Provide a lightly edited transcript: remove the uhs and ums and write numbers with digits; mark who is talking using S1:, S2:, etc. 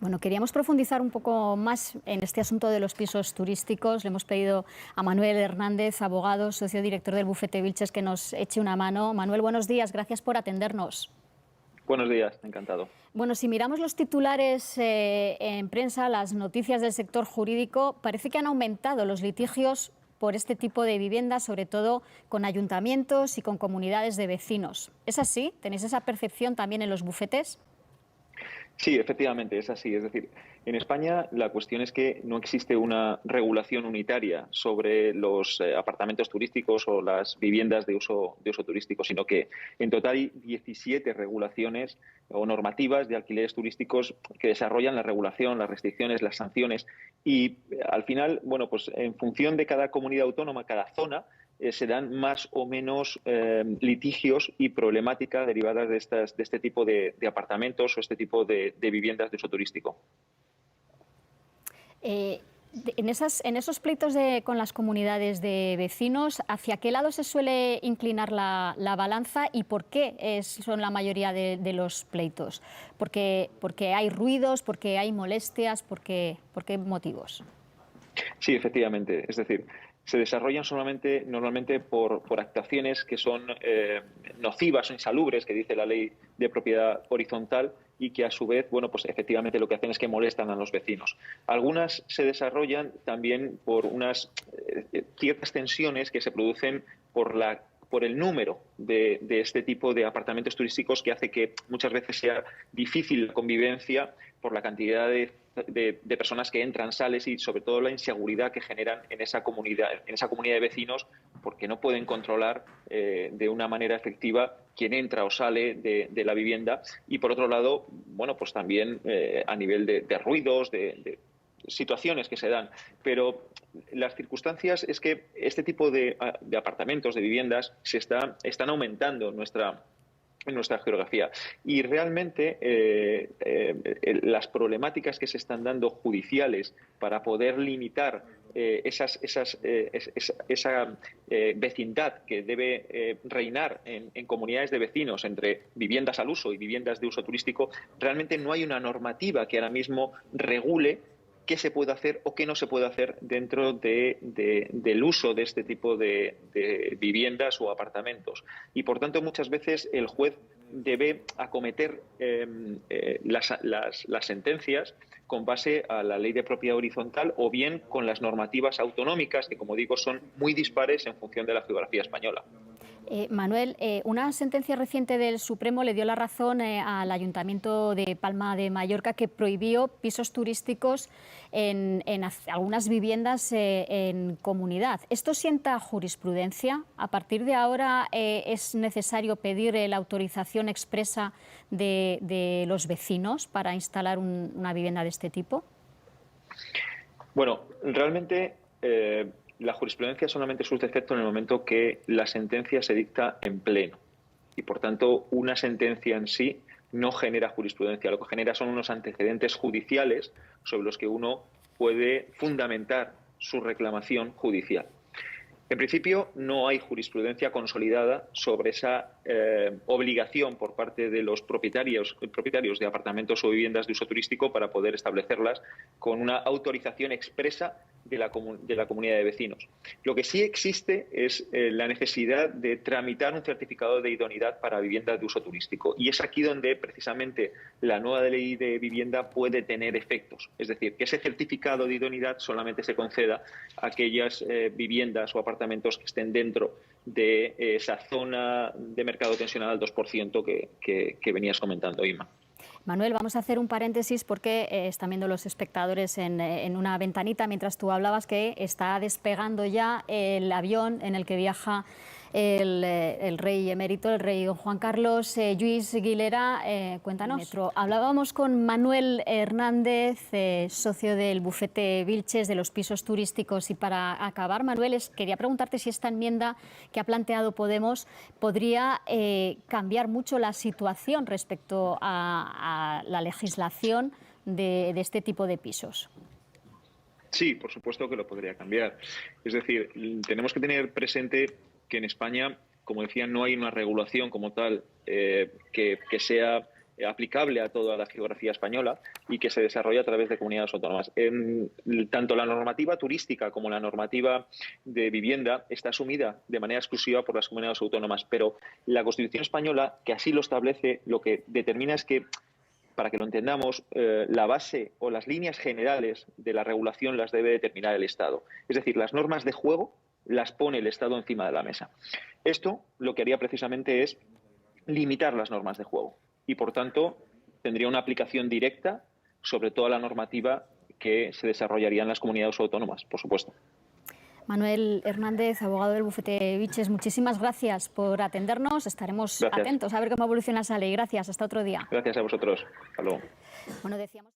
S1: Bueno, queríamos profundizar un poco más en este asunto de los pisos turísticos. Le hemos pedido a Manuel Hernández, abogado, socio director del Bufete Vilches, que nos eche una mano. Manuel, buenos días, gracias por atendernos.
S2: Buenos días, encantado.
S1: Bueno, si miramos los titulares en prensa, las noticias del sector jurídico, parece que han aumentado los litigios por este tipo de viviendas, sobre todo con ayuntamientos y con comunidades de vecinos. ¿Es así? ¿Tenéis esa percepción también en los bufetes?
S2: Sí, efectivamente, es así. Es decir, en España la cuestión es que no existe una regulación unitaria sobre los apartamentos turísticos o las viviendas de uso turístico, sino que en total hay 17 regulaciones o normativas de alquileres turísticos que desarrollan la regulación, las restricciones, las sanciones y al final, bueno, pues en función de cada comunidad autónoma, cada zona, se dan más o menos litigios y problemática derivadas de este tipo de apartamentos o este tipo de viviendas de uso turístico.
S1: En esos pleitos con las comunidades de vecinos, ¿hacia qué lado se suele inclinar la balanza y por qué son la mayoría de los pleitos? ¿Porque hay ruidos, porque hay molestias, por qué motivos?
S2: Sí, efectivamente. Es decir, se desarrollan normalmente por actuaciones que son nocivas o insalubres, que dice la ley de propiedad horizontal, y que a su vez, bueno, pues efectivamente lo que hacen es que molestan a los vecinos. Algunas se desarrollan también por unas ciertas tensiones que se producen por el número de este tipo de apartamentos turísticos, que hace que muchas veces sea difícil la convivencia por la cantidad de personas que entran, sales y sobre todo la inseguridad que generan en esa comunidad de vecinos, porque no pueden controlar de una manera efectiva quién entra o sale de la vivienda. Y por otro lado, bueno, pues también a nivel de ruidos, de situaciones que se dan. Pero las circunstancias es que este tipo de apartamentos, de viviendas, están aumentando en nuestra geografía. Y realmente las problemáticas que se están dando judiciales para poder limitar esa vecindad que debe reinar en comunidades de vecinos entre viviendas al uso y viviendas de uso turístico, realmente no hay una normativa que ahora mismo regule qué se puede hacer o qué no se puede hacer dentro del uso de este tipo de viviendas o apartamentos. Y, por tanto, muchas veces el juez debe acometer las sentencias con base a la ley de propiedad horizontal o bien con las normativas autonómicas, que, como digo, son muy dispares en función de la geografía española.
S1: Manuel, una sentencia reciente del Supremo le dio la razón al Ayuntamiento de Palma de Mallorca, que prohibió pisos turísticos en algunas viviendas en comunidad. ¿Esto sienta jurisprudencia? ¿A partir de ahora es necesario pedir la autorización expresa de los vecinos para instalar una vivienda de este tipo?
S2: Bueno, realmente la jurisprudencia solamente surte efecto en el momento que la sentencia se dicta en pleno. Y, por tanto, una sentencia en sí no genera jurisprudencia. Lo que genera son unos antecedentes judiciales sobre los que uno puede fundamentar su reclamación judicial. En principio, no hay jurisprudencia consolidada sobre esa obligación por parte de los propietarios de apartamentos o viviendas de uso turístico para poder establecerlas con una autorización expresa de la comunidad de vecinos. Lo que sí existe es la necesidad de tramitar un certificado de idoneidad para viviendas de uso turístico. Y es aquí donde precisamente la nueva ley de vivienda puede tener efectos. Es decir, que ese certificado de idoneidad solamente se conceda a aquellas viviendas o apartamentos que estén dentro de esa zona de mercado tensional al 2% que venías comentando, Inma.
S1: Manuel, vamos a hacer un paréntesis porque están viendo los espectadores en una ventanita mientras tú hablabas que está despegando ya el avión en el que viaja el rey emérito, el rey don Juan Carlos Lluís Guilera. Cuéntanos. Hablábamos con Manuel Hernández, socio del Bufete Vilches, de los pisos turísticos. Y para acabar, Manuel, quería preguntarte si esta enmienda que ha planteado Podemos podría cambiar mucho la situación respecto a la legislación de este tipo de pisos.
S2: Sí, por supuesto que lo podría cambiar. Es decir, tenemos que tener presente que en España, como decía, no hay una regulación como tal que sea aplicable a toda la geografía española y que se desarrolla a través de comunidades autónomas. Tanto la normativa turística como la normativa de vivienda está asumida de manera exclusiva por las comunidades autónomas, pero la Constitución española, que así lo establece, lo que determina es que, para que lo entendamos, la base o las líneas generales de la regulación las debe determinar el Estado. Es decir, las normas de juego las pone el Estado encima de la mesa. Esto lo que haría precisamente es limitar las normas de juego y, por tanto, tendría una aplicación directa sobre toda la normativa que se desarrollaría en las comunidades autónomas, por supuesto.
S1: Manuel Hernández, abogado del bufete Viches, muchísimas gracias por atendernos. Estaremos atentos a ver cómo evoluciona esa ley. Gracias, hasta otro día.
S2: Gracias a vosotros. Hasta luego.
S1: Bueno, decíamos...